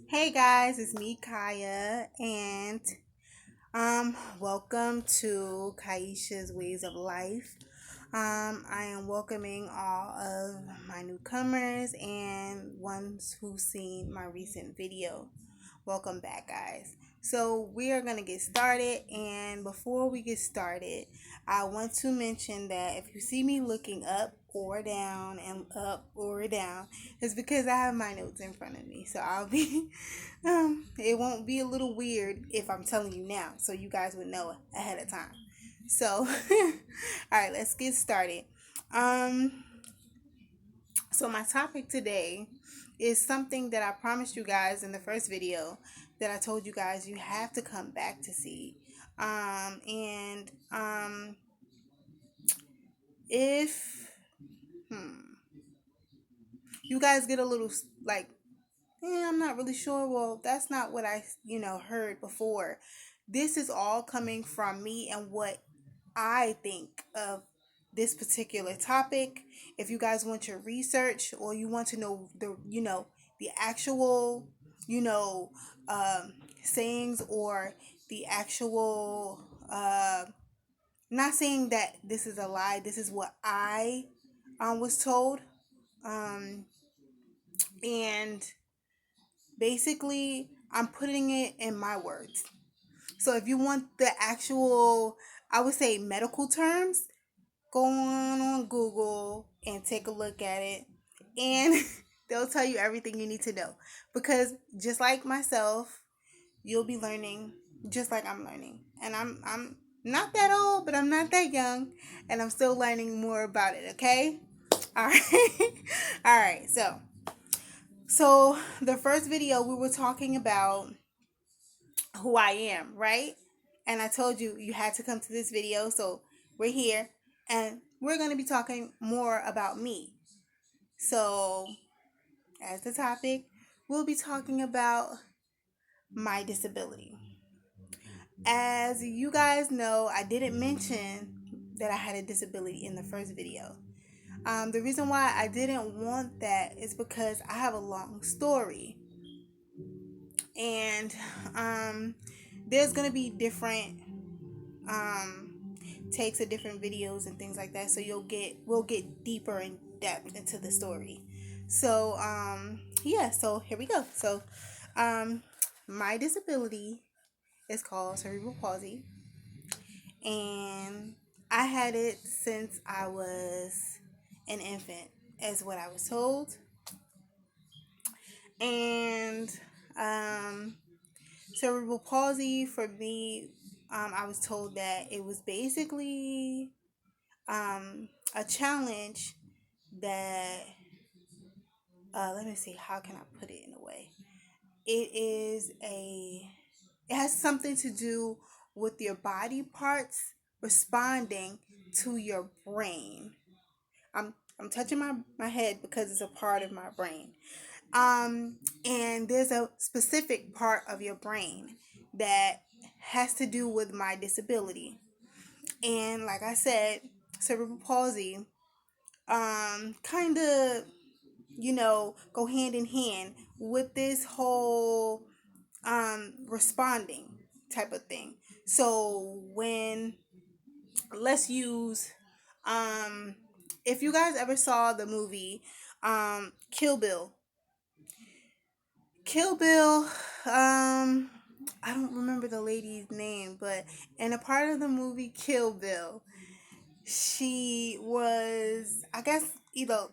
Hey guys, it's me Kaya and welcome to Kaisha's Ways of Life. I am welcoming all of my newcomers and ones who've seen my recent video. Welcome back, guys. So, we are going to get started. And before we get started, I want to mention that if you see me looking up or down and up or down, it's because I have my notes in front of me. So, I'll be, it won't be a little weird if I'm telling you now. So, you guys would know ahead of time. So, all right, let's get started. Um, so my topic today is something that I promised you guys in the first video that I told you guys you have to come back to see. And if you guys get a little like, I'm not really sure. Well, that's not what I heard before. This is all coming from me and what I think of this particular topic. If you guys want your research or you want to know the actual you know sayings or the actual not saying that this is a lie. This is what I was told. Um, and basically, I'm putting it in my words. So if you want the actual, I would say medical terms, go on Google and take a look at it, and they'll tell you everything you need to know. Because just like myself, you'll be learning just like I'm learning, and I'm not that old, but I'm not that young, and I'm still learning more about it. Okay, all right, all right. So the first video we were talking about who I am, right? And I told you you had to come to this video, so we're here and we're going to be talking more about me. So, as the topic, we'll be talking about my disability. As you guys know, I didn't mention that I had a disability in the first video. The reason why I didn't want that is because I have a long story, and there's gonna be different um, takes of different videos and things like that. So we'll get deeper in depth into the story. So yeah, so here we go. So um, my disability is called cerebral palsy, and I had it since I was an infant, as what I was told. And um, cerebral palsy for me, I was told that it was basically a challenge that let me see, how can I put it in a way? It is a it has something to do with your body parts responding to your brain. I'm touching my head because it's a part of my brain. Um and there's a specific part of your brain that has to do with my disability. And like I said, cerebral palsy kind of go hand in hand with this whole responding type of thing. So when let's use um if you guys ever saw the movie Kill Bill. Kill Bill, I don't remember the lady's name, but in a part of the movie Kill Bill, she was, I guess, either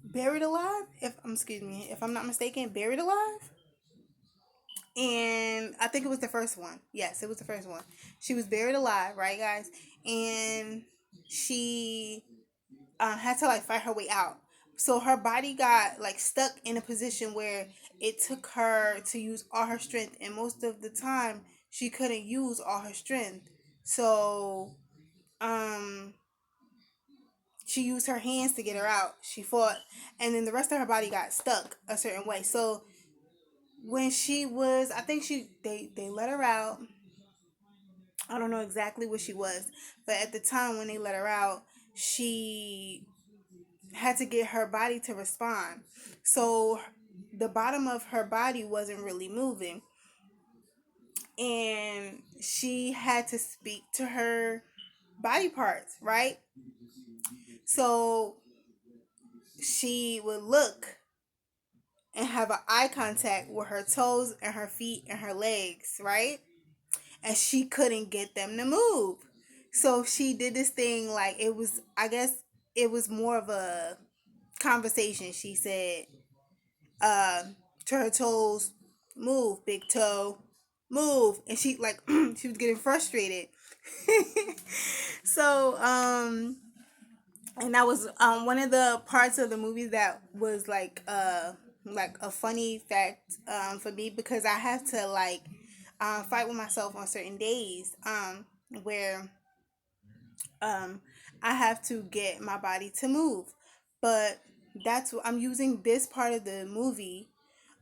buried alive, if excuse me, if I'm not mistaken, buried alive. And I think it was the first one. Yes, it was the first one. She was buried alive, right, guys? And she had to like fight her way out. So her body got like stuck in a position where it took her to use all her strength, and most of the time she couldn't use all her strength. So um she used her hands to get her out. She fought, and then the rest of her body got stuck a certain way. So when she was, I think they let her out. I don't know exactly what she was, but at the time when they let her out, she had to get her body to respond. So the bottom of her body wasn't really moving, and she had to speak to her body parts, right? So she would look and have an eye contact with her toes and her feet and her legs, right? And she couldn't get them to move. So she did this thing like it was, I guess it was more of a conversation. She said, uh, to her toes, move, big toe, move. And she like she was getting frustrated. So and that was one of the parts of the movie that was like a funny fact for me, because I have to like fight with myself on certain days where um I have to get my body to move. But that's what I'm using this part of the movie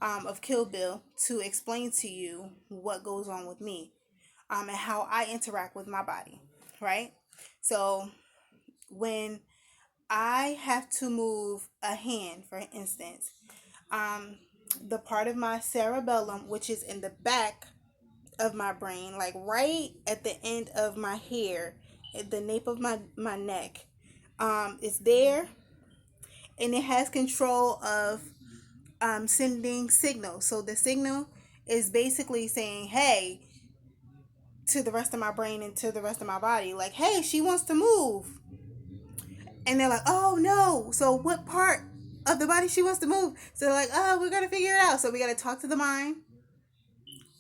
of Kill Bill to explain to you what goes on with me and how I interact with my body, right? So when I have to move a hand, for instance, um, the part of my cerebellum, which is in the back of my brain, like right at the end of my hair, at the nape of my neck, is there, and it has control of sending signals. So the signal is basically saying, hey, to the rest of my brain and to the rest of my body, like, hey, she wants to move. And they're like, oh no, so what part of the body she wants to move? So they're like, oh, we gotta figure it out. So we gotta talk to the mind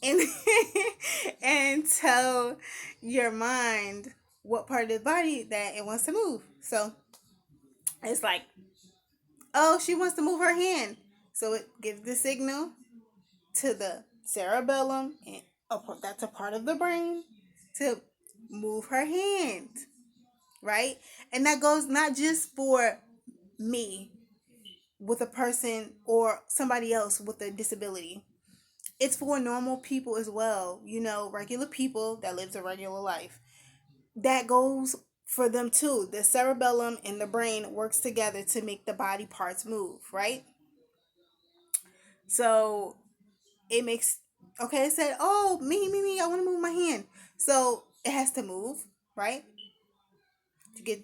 and and tell your mind what part of the body that it wants to move. So it's like, oh, she wants to move her hand. So it gives the signal to the cerebellum, and that's a part of the brain, to move her hand, right? And that goes not just for me with a person or somebody else with a disability. It's for normal people as well, regular people that lives a regular life. That goes for them too. The cerebellum and the brain works together to make the body parts move, right? So it makes, okay, it said, oh, me, I want to move my hand. So it has to move, right? To get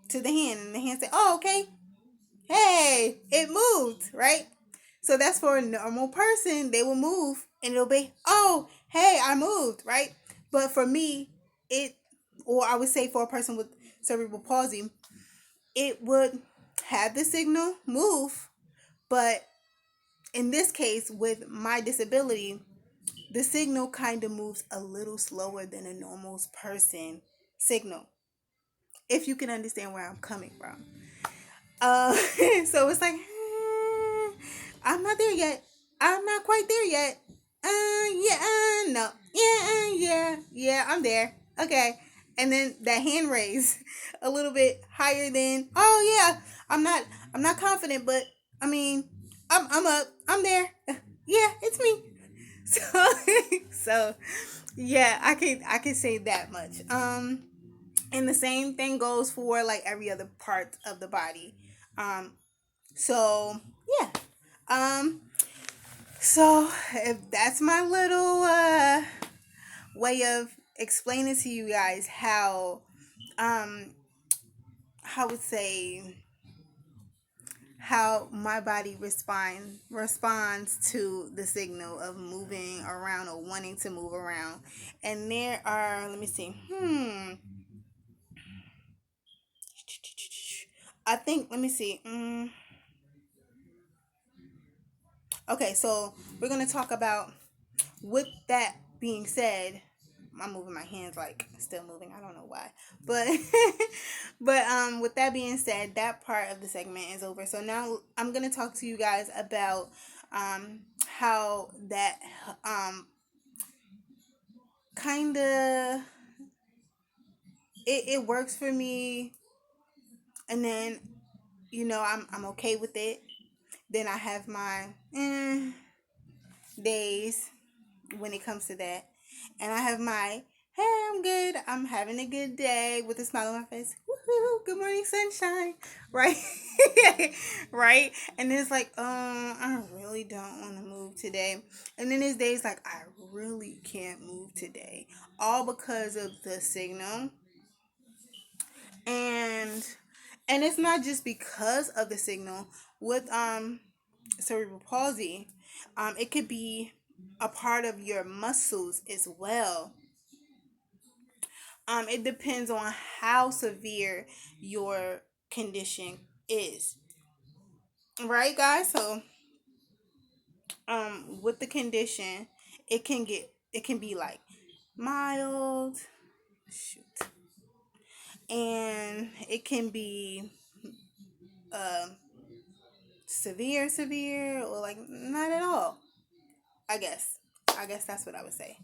to the hand, and the hand said, oh, okay, hey, it moved, right? So that's for a normal person. They will move and it'll be, oh, hey, I moved, right? But for me, it, or I would say for a person with cerebral palsy, it would have the signal move. But in this case, with my disability, the signal kind of moves a little slower than a normal person signal, if you can understand where I'm coming from. Uh, so it's like, I'm not there yet. I'm not quite there yet. Yeah, no, yeah, I'm there. Okay, and then that hand raise a little bit higher than, oh yeah, I'm not, I'm not confident, but I mean, I'm up, I'm there. Yeah, it's me. So, so yeah, I can say that much. And the same thing goes for like every other part of the body. Um, so yeah. Um, so if that's my little way of explaining to you guys um how would say how my body responds to the signal of moving around or wanting to move around. And there are, let me see. I think, let me see. Okay, so we're going to talk about, with that being said, I'm moving my hands like still moving. I don't know why, but but with that being said, that part of the segment is over. So now I'm gonna talk to you guys about how that kind of it works for me, and then I'm okay with it. Then I have my days when it comes to that. And I have my, hey, I'm good. I'm having a good day with a smile on my face. woohoo, good morning, sunshine, right? Right? And then it's like, I really don't want to move today. And then there's days like, I really can't move today, all because of the signal. And it's not just because of the signal with cerebral palsy. It could be a part of your muscles as well. It depends on how severe your condition is, right, guys? So with the condition, it can be like mild, shoot, and it can be um severe, or like not at all. I guess. I guess that's what I would say.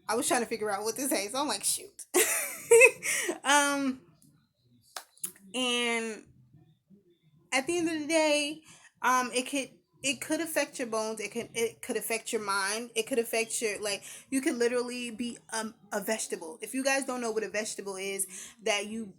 I was trying to figure out what to say, so I'm like, shoot. um, and at the end of the day, it could affect your bones. It could affect your mind. It could affect your, like, you could literally be a vegetable. If you guys don't know what a vegetable is, that you